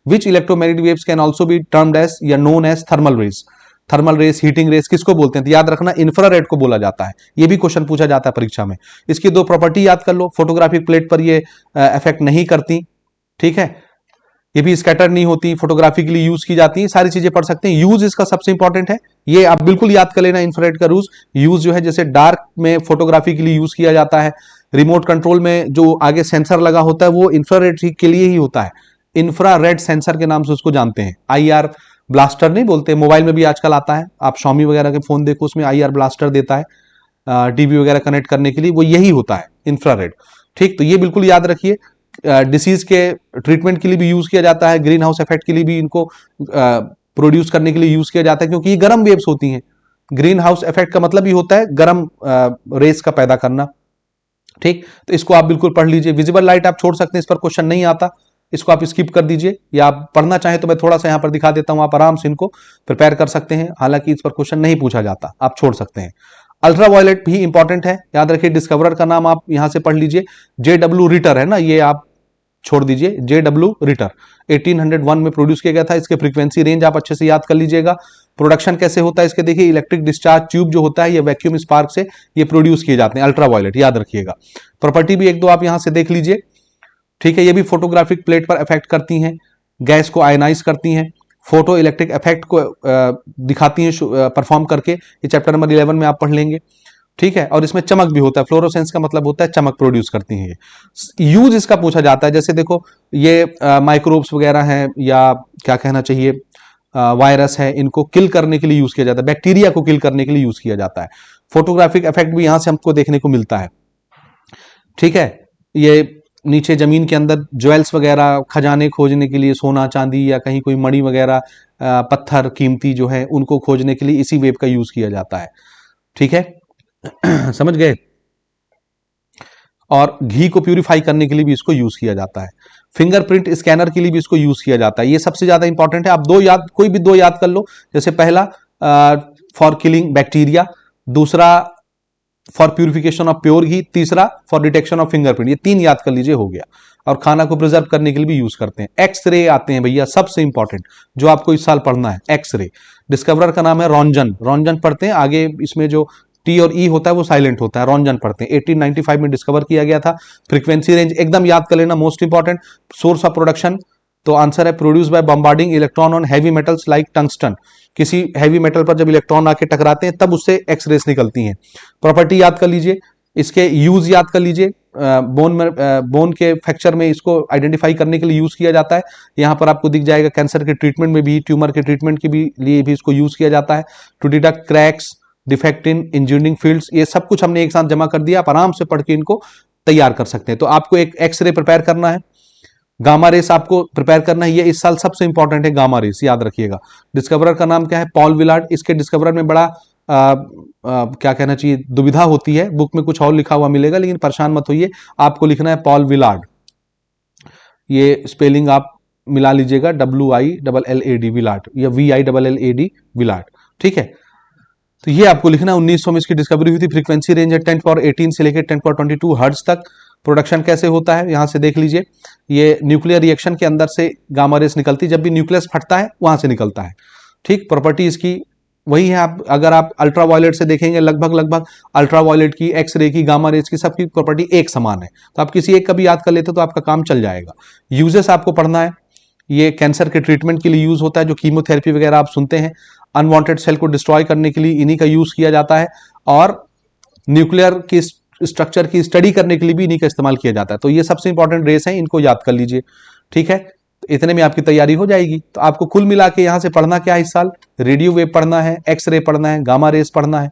which electromagnetic waves can also be termed as या known as thermal rays. Thermal rays, heating rays किसको बोलते हैं? तो याद रखना, इंफ्रारेड को बोला जाता है। ये भी क्वेश्चन पूछा जाता है परीक्षा में। इसकी दो प्रॉपर्टी याद कर लो। फोटोग्राफिक प्लेट पर ये इफेक्ट नहीं करती। ठीक है, ये भी स्कैटर नहीं होती, फोटोग्राफी के लिए यूज की जाती है। सारी चीजें पढ़ सकते हैं। यूज इसका सबसे इंपॉर्टेंट है, ये आप बिल्कुल याद कर लेना। इंफ्रारेड का यूज जो है, जैसे डार्क में फोटोग्राफी के लिए यूज किया जाता है। रिमोट कंट्रोल में जो आगे सेंसर लगा होता है वो इंफ्रारेड के लिए ही होता है। इंफ्रारेड सेंसर के नाम से उसको जानते हैं। IR ब्लास्टर नहीं बोलते, मोबाइल में भी आजकल आता है। आप Xiaomi वगैरह के फोन देखो, उसमें IR ब्लास्टर देता है टीवी वगैरह कनेक्ट करने के लिए, वो यही होता है इंफ्रारेड। ठीक, तो ये बिल्कुल याद रखिए। डिसीज के ट्रीटमेंट के लिए भी यूज किया जाता है। ग्रीन हाउस इफेक्ट के लिए भी इनको प्रोड्यूस करने के लिए यूज किया जाता है, क्योंकि ये गर्म वेव्स होती हैं। ग्रीन हाउस इफेक्ट का मतलब ही होता है गर्म रेस का पैदा करना। ठीक, तो इसको आप बिल्कुल पढ़ लीजिए। विजिबल लाइट आप छोड़ सकते हैं, इस पर क्वेश्चन नहीं आता, इसको आप स्किप कर दीजिए। या आप पढ़ना चाहें तो मैं थोड़ा सा यहां पर दिखा देता हूं, आप आराम से इनको प्रिपेयर कर सकते हैं। हालांकि इस पर क्वेश्चन नहीं पूछा जाता, आप छोड़ सकते हैं। अल्ट्रा वायलेट भी इंपॉर्टेंट है, याद रखिए। डिस्कवरर का नाम आप यहां से पढ़ लीजिए, JW रिटर है ना, ये आप छोड़ दीजिए। JW रिटर 1801 में प्रोड्यूस किया गया था। इसके फ्रीक्वेंसी रेंज आप अच्छे से याद कर लीजिएगा। प्रोडक्शन कैसे होता है इसके देखिए, इलेक्ट्रिक डिस्चार्ज ट्यूब जो होता है ये वैक्यूम स्पार्क से ये प्रोड्यूस किए जाते हैं। अल्ट्रा वायलेट याद रखिएगा। प्रॉपर्टी भी एक दो आप यहां से देख लीजिए। ठीक है, ये भी फोटोग्राफिक प्लेट पर इफेक्ट करती हैं, गैस को आयनाइज करती हैं, फोटो इलेक्ट्रिक इफेक्ट को दिखाती हैं परफॉर्म करके। ये चैप्टर नंबर 11 में आप पढ़ लेंगे। ठीक है, और इसमें चमक भी होता है। फ्लोरोसेंस का मतलब होता है चमक प्रोड्यूस करती हैं ये। यूज इसका पूछा जाता है, जैसे देखो ये माइक्रोब्स वगैरह हैं, या क्या कहना चाहिए वायरस है, इनको किल करने के लिए यूज किया जाता है। बैक्टीरिया को किल करने के लिए यूज किया जाता है। फोटोग्राफिक इफेक्ट भी यहां से हमको देखने को मिलता है। ठीक है, ये नीचे जमीन के अंदर ज्वेल्स वगैरह, खजाने खोजने के लिए, सोना चांदी या कहीं कोई मणि वगैरह, पत्थर कीमती जो है उनको खोजने के लिए इसी वेव का यूज किया जाता है। ठीक है समझ गए। और घी को प्यूरिफाई करने के लिए भी इसको यूज किया जाता है। फिंगरप्रिंट स्कैनर के लिए भी इसको यूज किया जाता है। ये सबसे ज्यादा इंपॉर्टेंट है। आप कोई भी दो याद कर लो। जैसे पहला फॉर किलिंग बैक्टीरिया, दूसरा फॉर प्यूरिफिकेशन ऑफ प्योर घी, तीसरा फॉर डिटेक्शन ऑफ फिंगरप्रिंट। ये 3 याद कर लीजिए, हो गया। और खाना को प्रिजर्व करने के लिए भी यूज करते हैं। एक्सरे आते हैं भैया, सबसे इंपॉर्टेंट जो आपको इस साल पढ़ना है, एक्सरे। डिस्कवरर का नाम है रॉन्जन। रॉन्जन पढ़ते हैं, आगे इसमें जो टी और ई होता है वो साइलेंट होता है। रॉन्जन पढ़ते हैं। 1895 में डिस्कवर किया गया था। फ्रीक्वेंसी रेंज एकदम याद कर लेना, most important. Source of production, तो आंसर है produce by bombarding electron on heavy metals like tungsten. किसी हैवी मेटल पर जब इलेक्ट्रॉन आके टकराते हैं तब उससे एक्स रेस निकलती हैं। प्रॉपर्टी याद कर लीजिए, इसके यूज याद कर लीजिए, बोन के फ्रैक्चर में इसको आइडेंटिफाई करने के लिए यूज किया जाता है। यहाँ पर आपको दिख जाएगा कैंसर के ट्रीटमेंट में भी, ट्यूमर के ट्रीटमेंट के भी लिए भी इसको यूज किया जाता है। To detect cracks, defect in engineering fields, ये सब कुछ हमने एक साथ जमा कर दिया। आप आराम से पढ़ के इनको तैयार कर सकते हैं। तो आपको एक एक्सरे प्रिपेयर करना है, गामा रेस आपको प्रिपेयर करना है। ये इस साल सबसे इंपॉर्टेंट है, गामा रेस, याद रखिएगा। डिस्कवरर का नाम क्या है? Paul Willard. इसके डिस्कवरर में बड़ा क्या कहना चाहिए, दुविधा होती है। बुक में कुछ और लिखा हुआ मिलेगा, लेकिन परेशान मत होइए, आपको लिखना है पॉल विलार्ड। ये स्पेलिंग आप मिला लीजिएगा, WILLAD विलार्ड, या VILLAD विलार्ड, ठीक है। तो ये आपको लिखना है। 1900 में इसकी डिस्कवरी हुई थी। फ्रीक्वेंसी रेंज है 10 पावर 18 से लेकर 10 पावर 22 हर्ट्ज तक। प्रोडक्शन कैसे होता है, यहां से देख लीजिए। ये न्यूक्लियर रिएक्शन के अंदर से गामा रेस निकलती है, जब भी न्यूक्लियस फटता है वहां से निकलता है, ठीक। प्रॉपर्टी इसकी वही है। आप अगर आप अल्ट्रावायलेट से देखेंगे, लगभग अल्ट्रावायलेट की, एक्सरे की, गामा रेस की, सबकी प्रॉपर्टी एक समान है। तो आप किसी एक का भी याद कर लेते तो आपका काम चल जाएगा। यूजेस आपको पढ़ना है। ये कैंसर के ट्रीटमेंट के लिए यूज होता है, जो कीमोथेरेपी वगैरह आप सुनते हैं। अनवांटेड सेल को डिस्ट्रॉय करने के लिए इन्हीं का यूज किया जाता है, और न्यूक्लियर की स्ट्रक्चर की स्टडी करने के लिए भी इन्हीं का इस्तेमाल किया जाता है। तो ये सबसे इंपॉर्टेंट रेस है, इनको याद कर लीजिए, ठीक है। इतने में आपकी तैयारी हो जाएगी। तो आपको कुल मिला के यहां से पढ़ना क्या है इस साल? रेडियो वेव पढ़ना है, एक्सरे पढ़ना है, गामा रेस पढ़ना है,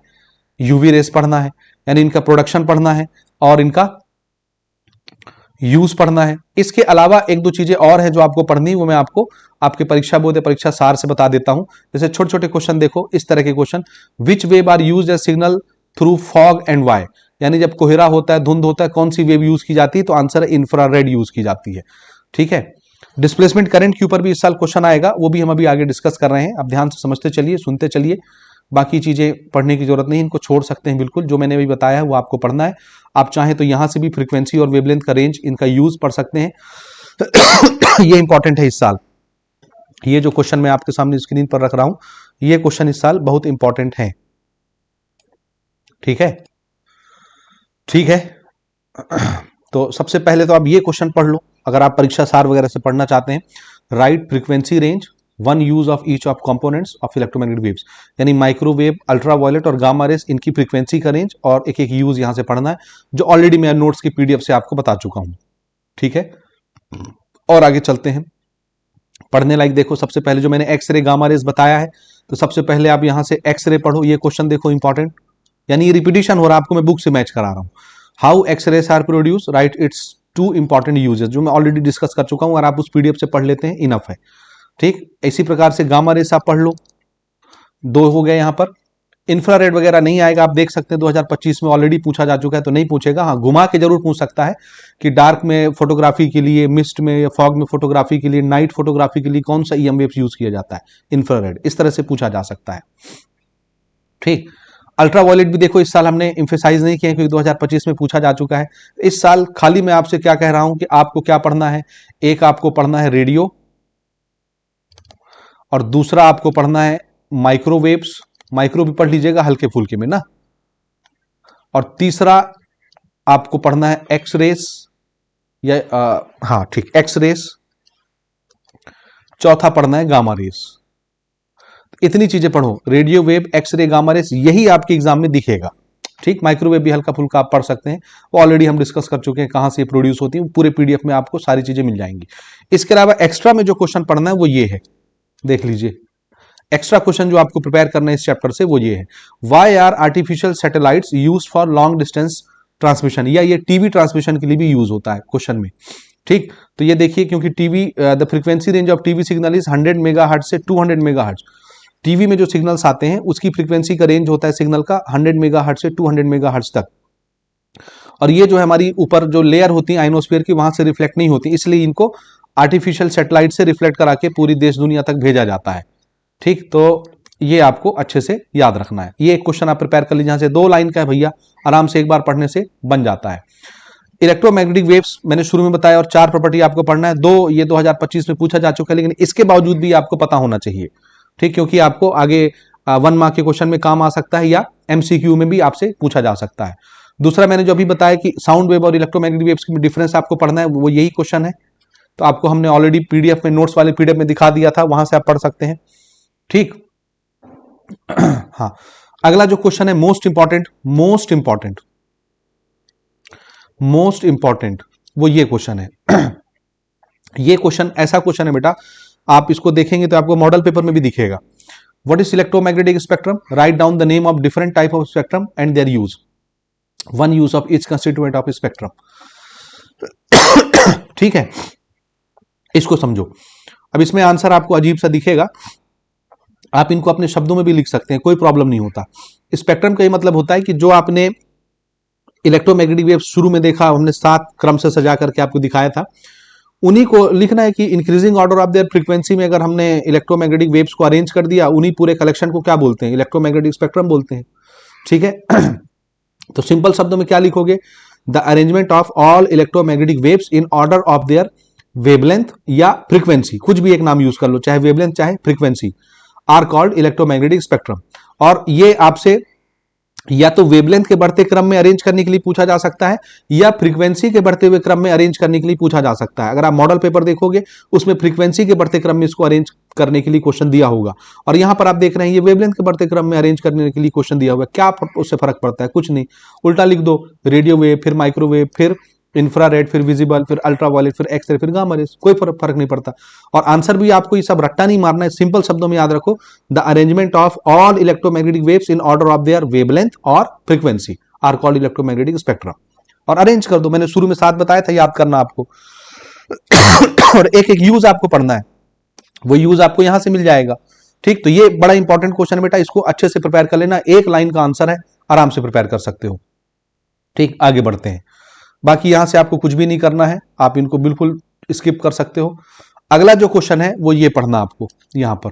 यूवी रेस पढ़ना है, यानी इनका प्रोडक्शन पढ़ना है और इनका यूज पढ़ना है। इसके अलावा एक दो चीजें और है जो आपको पढ़नी है, वो मैं आपको आपके परीक्षा बोर्ड या परीक्षा सार से बता देता हूं। जैसे छोटे छोटे क्वेश्चन देखो, इस तरह के question, which wave are used as signal through fog and why, यानी जब कोहरा होता है, धुंध होता है, कौन सी वेव यूज की जाती है? तो आंसर है इंफ्रारेड यूज की जाती है, ठीक है। डिस्प्लेसमेंट करंट के ऊपर भी इस साल क्वेश्चन आएगा, वो भी हम अभी आगे डिस्कस कर रहे हैं। आप ध्यान से समझते चलिए, सुनते चलिए, बाकी चीजें पढ़ने की जरूरत नहीं, इनको छोड़ सकते हैं बिल्कुल। जो मैंने अभी बताया है वो आपको पढ़ना है। आप चाहें तो यहां से भी फ्रीक्वेंसी और वेवलेंथ का रेंज, इनका यूज पढ़ सकते हैं। ये इंपॉर्टेंट है इस साल। ये जो क्वेश्चन मैं आपके सामने स्क्रीन पर रख रहा हूं, ये क्वेश्चन इस साल बहुत इंपॉर्टेंट है, ठीक है, ठीक है। तो सबसे पहले तो आप ये क्वेश्चन पढ़ लो, अगर आप परीक्षा सार वगैरह से पढ़ना चाहते हैं। Right frequency range, one use of each of components of electromagnetic waves, यानी माइक्रोवेव, अल्ट्रावायलेट और गामा रेस, इनकी फ्रीक्वेंसी का रेंज और एक एक यूज यहां से पढ़ना है, जो ऑलरेडी मैं नोट्स की पीडीएफ से आपको बता चुका हूं, ठीक है। और आगे चलते हैं। पढ़ने लायक देखो, सबसे पहले जो मैंने एक्सरे गामा रेस बताया है, तो सबसे पहले आप यहां से एक्सरे पढ़ो। ये क्वेश्चन देखो इंपॉर्टेंट, यानी ये रिपीटिशन हो रहा है, आपको मैं बुक से मैच करा रहा हूं। How X rays are produce, write its two important uses, जो मैं ऑलरेडी डिस्कस कर चुका हूं। अगर आप उस पीडीएफ से पढ़ लेते हैं इनफ है, ठीक। इसी प्रकार से गामा रेस आप पढ़ लो, दो हो गए। यहां पर इंफ्रारेड वगैरह नहीं आएगा, आप देख सकते हैं 2025 में ऑलरेडी पूछा जा चुका है, तो नहीं पूछेगा। हाँ, घुमा के जरूर पूछ सकता है कि डार्क में फोटोग्राफी के लिए, मिस्ट में या फॉग में फोटोग्राफी के लिए, नाइट फोटोग्राफी के लिए कौन सा ईएम वेव्स यूज किया जाता है? इंफ्रारेड। इस तरह से पूछा जा सकता है, ठीक। अल्ट्रावायलेट भी देखो, इस साल हमने एम्फेसाइज नहीं किया क्योंकि 2025 में पूछा जा चुका है। इस साल खाली मैं आपसे क्या कह रहा हूं कि आपको क्या पढ़ना है? एक आपको पढ़ना है रेडियो, और दूसरा आपको पढ़ना है माइक्रोवेव्स, माइक्रो भी पढ़ लीजिएगा हल्के फुल्के में ना, और तीसरा आपको पढ़ना है एक्स रेस, या हाँ ठीक, एक्स रेस। चौथा पढ़ना है गामा रेस। इतनी चीजें पढ़ो, radio wave, X ray, gamma rays, यही आपके एग्जाम में दिखेगा, ठीक। माइक्रोवेव भी हल्का फुल्का आप पढ़ सकते हैं, वो ऑलरेडी हम डिस्कस कर चुके हैं कहां से प्रोड्यूस होती है, पूरे पीडीएफ में आपको सारी चीजें मिल जाएंगी। इसके अलावा एक्स्ट्रा में जो क्वेश्चन पढ़ना है वो ये है, देख लीजिए। एक्स्ट्रा क्वेश्चन जो आपको प्रिपेयर करना है इस चैप्टर से वो ये है, why are artificial satellites use for long distance transmission, या ये टीवी ट्रांसमिशन के लिए भी यूज होता है क्वेश्चन में, ठीक। तो ये देखिए, क्योंकि TV, the frequency range of TV signal is 100 megahertz से 200 मेगाहर्ट्ज। टीवी में जो सिग्नल्स आते हैं उसकी फ्रीक्वेंसी का रेंज होता है सिग्नल का 100 मेगाहर्ट्ज से 200 मेगाहर्ट्ज तक। और ये जो है हमारी ऊपर जो लेयर होती है आइनोस्फीयर की, वहां से रिफ्लेक्ट नहीं होती, इसलिए इनको आर्टिफिशियल सैटेलाइट से रिफ्लेक्ट करा के पूरी देश दुनिया तक भेजा जाता है, ठीक। तो ये आपको अच्छे से याद रखना है। ये एक क्वेश्चन आप प्रिपेयर कर लीजिए, जहां से 2 लाइन का है भैया, आराम से एक बार पढ़ने से बन जाता है। इलेक्ट्रोमैग्नेटिक वेव्स मैंने शुरू में बताया, और 4 प्रॉपर्टी आपको पढ़ना है। 2 ये 2025 में पूछा जा चुका है, लेकिन इसके बावजूद भी आपको पता होना चाहिए, ठीक, क्योंकि आपको आगे 1 मार्क के क्वेश्चन में काम आ सकता है, या एमसीक्यू में भी आपसे पूछा जा सकता है। दूसरा मैंने जो अभी बताया कि साउंड वेव और इलेक्ट्रोमैग्नेटिक वेव्स की डिफरेंस आपको पढ़ना है, वो यही क्वेश्चन है। तो आपको हमने ऑलरेडी पीडीएफ में, नोट्स वाले पीडीएफ में दिखा दिया था, वहां से आप पढ़ सकते हैं, ठीक। हाँ, अगला जो क्वेश्चन है most important, most important, most important वो ये क्वेश्चन है। ये क्वेश्चन ऐसा क्वेश्चन है बेटा, आप इसको देखेंगे तो आपको मॉडल पेपर में भी दिखेगा। What is electromagnetic spectrum, write down the name of different type of spectrum and their use, one use of each constituent of spectrum. ठीक है, इसको समझो। अब इसमें आंसर आपको अजीब सा दिखेगा, आप इनको अपने शब्दों में भी लिख सकते हैं, कोई प्रॉब्लम नहीं होता। स्पेक्ट्रम का ये मतलब होता है कि जो आपने इलेक्ट्रोमैग्नेटिक वेव शुरू में देखा, हमने 7 क्रम से सजा करके आपको दिखाया था, उन्हीं को लिखना है कि increasing order of there frequency में अगर हमने इलेक्ट्रोमैग्नेटिक वेव्स को अरेंज कर दिया, उन्हीं पूरे कलेक्शन को क्या बोलते हैं, इलेक्ट्रोमैग्नेटिक स्पेक्ट्रम बोलते हैं। ठीक है। तो सिंपल शब्दों में क्या लिखोगे, the arrangement of all electromagnetic waves in order of their wavelength या फ्रीक्वेंसी, कुछ भी एक नाम यूज कर लो, चाहे वेवलेंथ चाहे frequency, are called electromagnetic spectrum. और ये आपसे या तो वेवलेंथ के बढ़ते क्रम में अरेंज करने के लिए पूछा जा सकता है, या फ्रीक्वेंसी के बढ़ते हुए क्रम में अरेंज करने के लिए पूछा जा सकता है। अगर आप मॉडल पेपर देखोगे उसमें फ्रीक्वेंसी के बढ़ते क्रम में इसको अरेंज करने के लिए क्वेश्चन दिया होगा, और यहां पर आप देख रहे हैं ये वेवलेंथ के बढ़ते क्रम में अरेंज करने के लिए क्वेश्चन दिया हुआ है। क्या उससे फर्क पड़ता है, कुछ नहीं, उल्टा लिख दो, रेडियो वेव, फिर माइक्रोवेव, फिर इंफ्रारेड, फिर विजिबल, फिर अल्ट्रावायलेट, फिर एक्सरे, फिर गामा रेस, कोई फर्क नहीं पड़ता। और आंसर भी आपको ये सब रट्टा नहीं मारना है, सिंपल शब्दों में याद रखो, the arrangement of all electromagnetic waves in order of their wavelength और frequency are called electromagnetic spectrum. और अरेंज कर दो, मैंने शुरू में 7 बताया था, याद करना आपको। और एक एक यूज आपको पढ़ना है, वो यूज आपको यहां से मिल जाएगा। ठीक, तो ये बड़ा इंपॉर्टेंट क्वेश्चन है बेटा, इसको अच्छे से प्रिपेयर कर लेना, एक लाइन का आंसर है, आराम से प्रिपेयर कर सकते हो। ठीक, आगे बढ़ते हैं। बाकी यहां से आपको कुछ भी नहीं करना है, आप इनको बिल्कुल स्किप कर सकते हो। अगला जो क्वेश्चन है वो ये पढ़ना आपको, यहां पर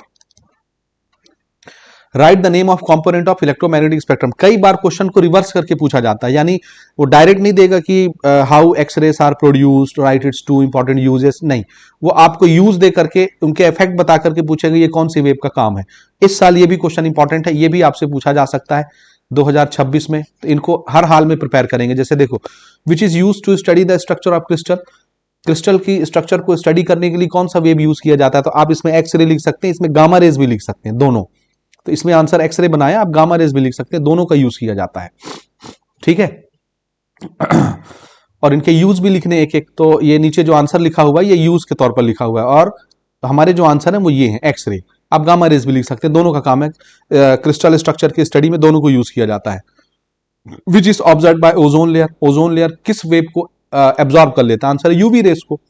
right the name of component of electromagnetic spectrum. कई बार क्वेश्चन को रिवर्स करके पूछा जाता है, यानी वो डायरेक्ट नहीं देगा कि how X rays are produced, write its 2 important uses, नहीं, वो आपको यूज दे करके उनके इफेक्ट बता करके पूछेगा ये कौन सी वेव का काम है। इस साल ये भी क्वेश्चन इंपॉर्टेंट है, ये भी आपसे पूछा जा सकता है 2026 में, तो इनको हर हाल में प्रिपेयर करेंगे। जैसे देखो, which is use to study the structure of crystal, crystal की स्ट्रक्चर को स्टडी करने के लिए कौन सा वेव यूज किया जाता है, तो आप इसमें एक्सरे लिख सकते हैं, इसमें गामा रेज भी लिख सकते हैं, दोनों। तो इसमें आंसर एक्सरे बनाया, आप गामा रेज भी लिख सकते हैं, दोनों का यूज किया जाता है। ठीक है। और इनके यूज भी लिखने एक एक, तो ये नीचे जो आंसर लिखा हुआ है ये यूज के तौर पर लिखा हुआ है, और हमारे जो आंसर है वो ये है एक्सरे। आप गामा रेज भी लिख सकते हैं, दोनों का काम है, क्रिस्टल स्ट्रक्चर की स्टडी में दोनों को यूज किया जाता है। Which is observe by ozone layer, ozone layer किस वेव को एब्जॉर्ब कर लेता है, आंसर है यूवी रेस को।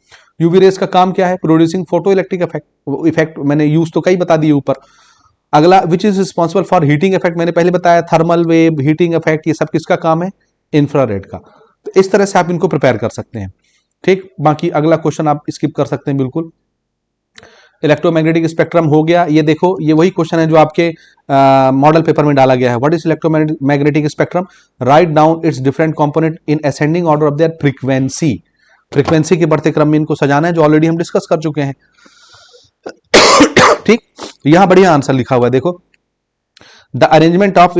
यूवी रेस का काम क्या है, producing photo electric effect, effect मैंने यूज तो कई बता दिए ऊपर। अगला which is responsible for heating effect, मैंने पहले बताया, थर्मल वेव, हीटिंग इफेक्ट, ये सब किसका काम है, इंफ्रारेड का। तो इस तरह से आप इनको प्रिपेयर कर सकते हैं। ठीक, बाकी अगला क्वेश्चन आप स्किप कर सकते हैं बिल्कुल। इलेक्ट्रोमैग्नेटिक स्पेक्ट्रम हो गया, ये देखो ये वही क्वेश्चन है जो आपके मॉडल पेपर में डाला गया है। What is electromagnetic spectrum, write down it's different component in ascending order of there frequency, frequency के बढ़ते क्रम में इनको सजाना है, जो ऑलरेडी हम डिस्कस कर चुके हैं। ठीक, यहां बढ़िया आंसर लिखा हुआ है, देखो, the arrangement of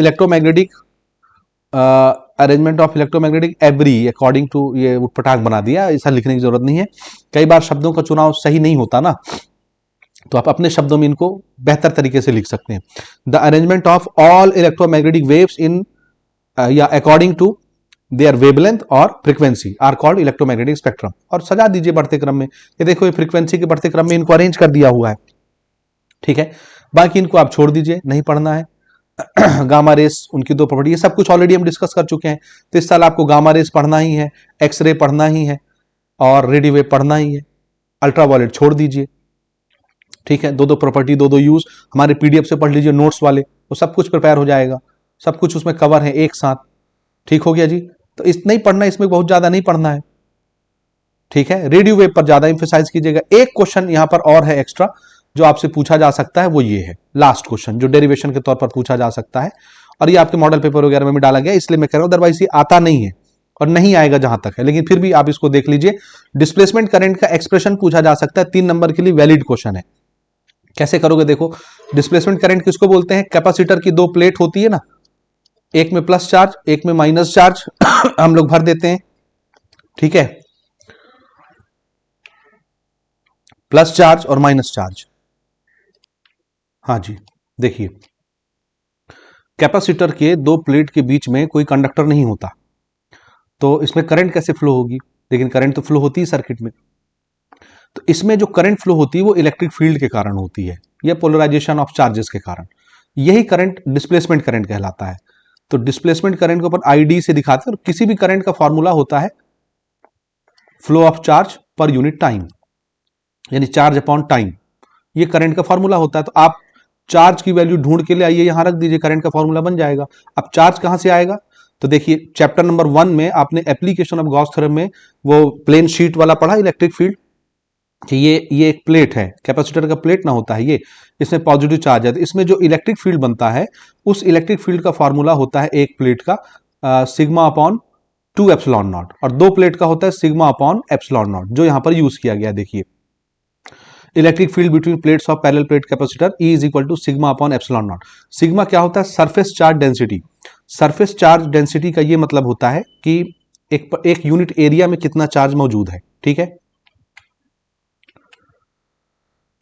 electromagnetic every according to, ये उटपटांग बना दिया, ऐसा लिखने की जरूरत नहीं है, कई बार शब्दों का चुनाव सही नहीं होता ना, तो आप अपने शब्दों में इनको बेहतर तरीके से लिख सकते हैं। The arrangement of all electromagnetic waves in या अकॉर्डिंग टू देयर वेवलेंथ और frequency are called electromagnetic spectrum, और सजा दीजिए बढ़ते क्रम में। ये देखो, ये फ्रीक्वेंसी के बढ़ते क्रम में इनको अरेंज कर दिया हुआ है। ठीक है, बाकी इनको आप छोड़ दीजिए, नहीं पढ़ना है। गामा रेस, उनकी 2 प्रॉपर्टी, ये सब कुछ ऑलरेडी हम डिस्कस कर चुके हैं, तो इस साल आपको गामा रेस पढ़ना ही है, एक्सरे पढ़ना ही है, और रेडियो वेव पढ़ना ही है। अल्ट्रावायलेट छोड़ दीजिए। ठीक है, 2 प्रॉपर्टी, 2 यूज हमारे पीडीएफ से पढ़ लीजिए, नोट्स वाले, वो सब कुछ प्रिपेयर हो जाएगा, सब कुछ उसमें कवर है एक साथ। ठीक हो गया जी, तो इतना ही पढ़ना, इसमें बहुत ज्यादा नहीं पढ़ना है। ठीक है, रेडियो वेव पर ज्यादा इंफेसाइज कीजिएगा। एक क्वेश्चन यहां पर और है एक्स्ट्रा जो आपसे पूछा जा सकता है, वो ये है लास्ट क्वेश्चन, जो डेरिवेशन के तौर पर पूछा जा सकता है, और ये आपके मॉडल पेपर वगैरह में भी डाला गया, इसलिए मैं कह रहा हूं, अदरवाइज ये आता नहीं है और नहीं आएगा जहां तक है, लेकिन फिर भी आप इसको देख लीजिए। डिस्प्लेसमेंट करंट का एक्सप्रेशन पूछा जा सकता है, 3 नंबर के लिए वैलिड क्वेश्चन है। कैसे करोगे, देखो, डिस्प्लेसमेंट करंट किसको बोलते हैं, कैपेसिटर की 2 प्लेट होती है ना, एक में प्लस चार्ज एक में माइनस चार्ज, हम लोग भर देते हैं। ठीक है, प्लस चार्ज और माइनस चार्ज। हाँ जी, देखिए, कैपेसिटर के 2 प्लेट के बीच में कोई कंडक्टर नहीं होता, तो इसमें करंट कैसे फ्लो होगी, लेकिन करंट तो फ्लो होती है सर्किट में। तो इसमें जो करंट फ्लो होती है वो इलेक्ट्रिक फील्ड के कारण होती है, या पोलराइजेशन ऑफ चार्जेस के कारण। यही करंट डिस्प्लेसमेंट करंट कहलाता है। तो डिस्प्लेसमेंट करंट को अपन आईडी से दिखाते हैं, और किसी भी करंट का फॉर्मूला होता है flow of charge per unit time, यानी चार्ज अपॉन टाइम, ये करंट का फॉर्मूला होता है। तो आप चार्ज की वैल्यू ढूंढ के लिए आइए, यहां रख दीजिए, करंट का फॉर्मूला बन जाएगा। अब चार्ज कहां से आएगा, तो देखिए चैप्टर नंबर 1 में आपने एप्लीकेशन ऑफ गॉस थ्योरम में वो प्लेन शीट वाला पढ़ा, इलेक्ट्रिक फील्ड, कि ये एक प्लेट है, कैपेसिटर का प्लेट ना होता है ये, इसमें पॉजिटिव चार्ज है। तो इसमें जो इलेक्ट्रिक फील्ड बनता है, उस इलेक्ट्रिक फील्ड का फॉर्मूला होता है एक प्लेट का सिग्मा अपॉन 2 एप्सिलॉन नॉट, और दो प्लेट का होता है सिग्मा अपॉन एप्सिलॉन नॉट, जो यहां पर यूज किया गया। देखिए electric field between plates of parallel plate capacitor E is equal to sigma upon epsilon naught. Sigma क्या होता है, surface charge density. Surface charge density का ये मतलब होता है कि एक यूनिट एरिया में कितना चार्ज मौजूद है, ठीक है,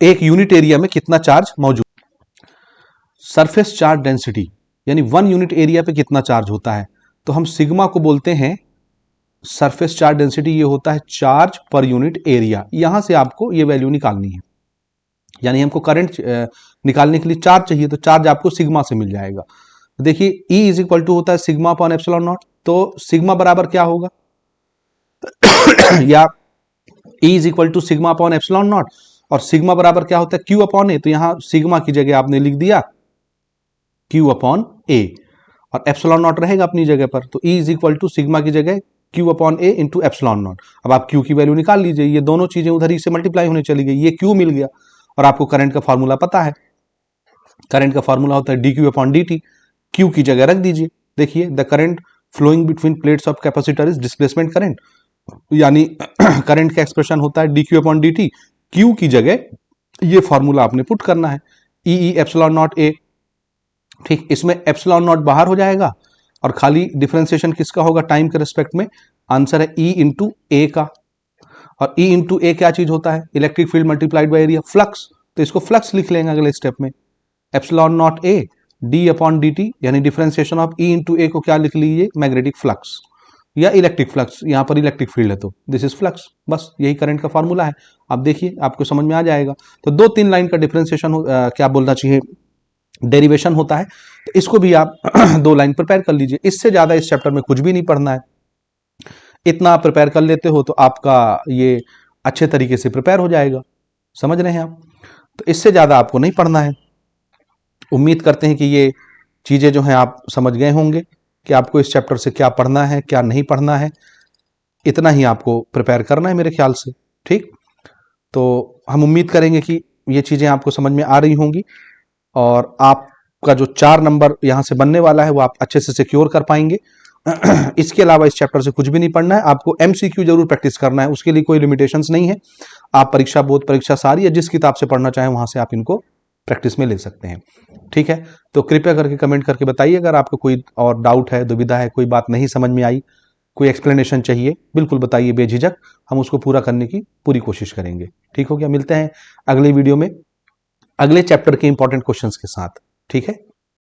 एक यूनिट एरिया में कितना चार्ज मौजूद। सरफेस चार्ज डेंसिटी यानी 1 यूनिट एरिया पे कितना चार्ज होता है, तो हम सिग्मा को बोलते हैं सरफेस चार्ज डेंसिटी, ये होता है चार्ज पर यूनिट एरिया। यहां से आपको ये वैल्यू निकालनी है, यानी हमको करंट निकालने के लिए चार्ज चाहिए, तो चार्ज आपको सिग्मा से मिल जाएगा। देखिए E इज इक्वल टू होता है सिग्मा अपॉन एप्सिलॉन नॉट, तो सिग्मा बराबर क्या होगा या E is equal to sigma upon epsilon naught, और सिग्मा बराबर क्या होता है Q अपॉन ए। तो यहां सिग्मा की जगह आपने लिख दिया Q अपॉन ए, और एप्सिलॉन नॉट रहेगा अपनी जगह पर। तो E is equal to sigma की जगह Q upon a into epsilon naught. अब आप Q की वैल्यू निकाल लीजिए, ये दोनों चीजें उधर ही से मल्टीप्लाई होने चली गई, ये Q मिल गया, और आपको करंट का फॉर्मूला पता है, करंट का फॉर्मूला होता है dq अपॉन dt। Q की जगह रख दीजिए। देखिए the current flowing between plates of capacitor is displacement current, यानी करंट का एक्सप्रेशन होता है dq अपॉन dt। Q की जगह ये फॉर्मूला आपने पुट करना है, E एप्सिलॉन नॉट ए। ठीक, इसमें एप्सिलॉन नॉट बाहर हो जाएगा, और खाली डिफरेंशिएशन किसका होगा टाइम के रिस्पेक्ट में, आंसर है E इंटू ए का। और E इंटू ए क्या चीज होता है, electric field multiplied by area, flux. तो इसको फ्लक्स लिख लेंगे अगले स्टेप में, epsilon not A D upon D T, यानी डिफरेंशिएशन ऑफ E इंटू ए को क्या लिख लीजिए, मैग्नेटिक फ्लक्स या इलेक्ट्रिक फ्लक्स। यहां पर इलेक्ट्रिक फील्ड है तो दिस इज फ्लक्स, बस यही करंट का फॉर्मूला है। आप देखिए आपको समझ में आ जाएगा। तो 2-3 लाइन का डिफरेंशिएशन क्या बोलना चाहिए, डेरिवेशन होता है, तो इसको भी आप 2 लाइन प्रिपेयर कर लीजिए। इससे ज्यादा इस चैप्टर में कुछ भी नहीं पढ़ना है, इतना आप प्रिपेयर कर लेते हो तो आपका ये अच्छे तरीके से प्रिपेयर हो जाएगा। समझ रहे हैं आप, तो इससे ज्यादा आपको नहीं पढ़ना है। उम्मीद करते हैं कि ये चीजें जो हैं आप समझ गए होंगे कि आपको इस चैप्टर से क्या पढ़ना है क्या नहीं पढ़ना है, इतना ही आपको प्रिपेयर करना है मेरे ख्याल से। ठीक, तो हम उम्मीद करेंगे कि ये चीजें आपको समझ में आ रही होंगी, और आपका जो 4 नंबर यहाँ से बनने वाला है वो आप अच्छे से सिक्योर कर पाएंगे। इसके अलावा इस चैप्टर से कुछ भी नहीं पढ़ना है, आपको MCQ जरूर प्रैक्टिस करना है, उसके लिए कोई लिमिटेशंस नहीं है। आप परीक्षा बोध, परीक्षा सारी, या जिस किताब से पढ़ना चाहें वहां से आप इनको प्रैक्टिस में ले सकते हैं। ठीक है, तो कृपया करके कमेंट करके बताइए अगर आपको कोई और डाउट है, दुविधा है, कोई बात नहीं समझ में आई, कोई एक्सप्लेनेशन चाहिए, बिल्कुल बताइए बेझिझक, हम उसको पूरा करने की पूरी कोशिश करेंगे। ठीक हो गया, मिलते हैं अगले वीडियो में अगले चैप्टर के इंपॉर्टेंट क्वेश्चंस के साथ। ठीक है।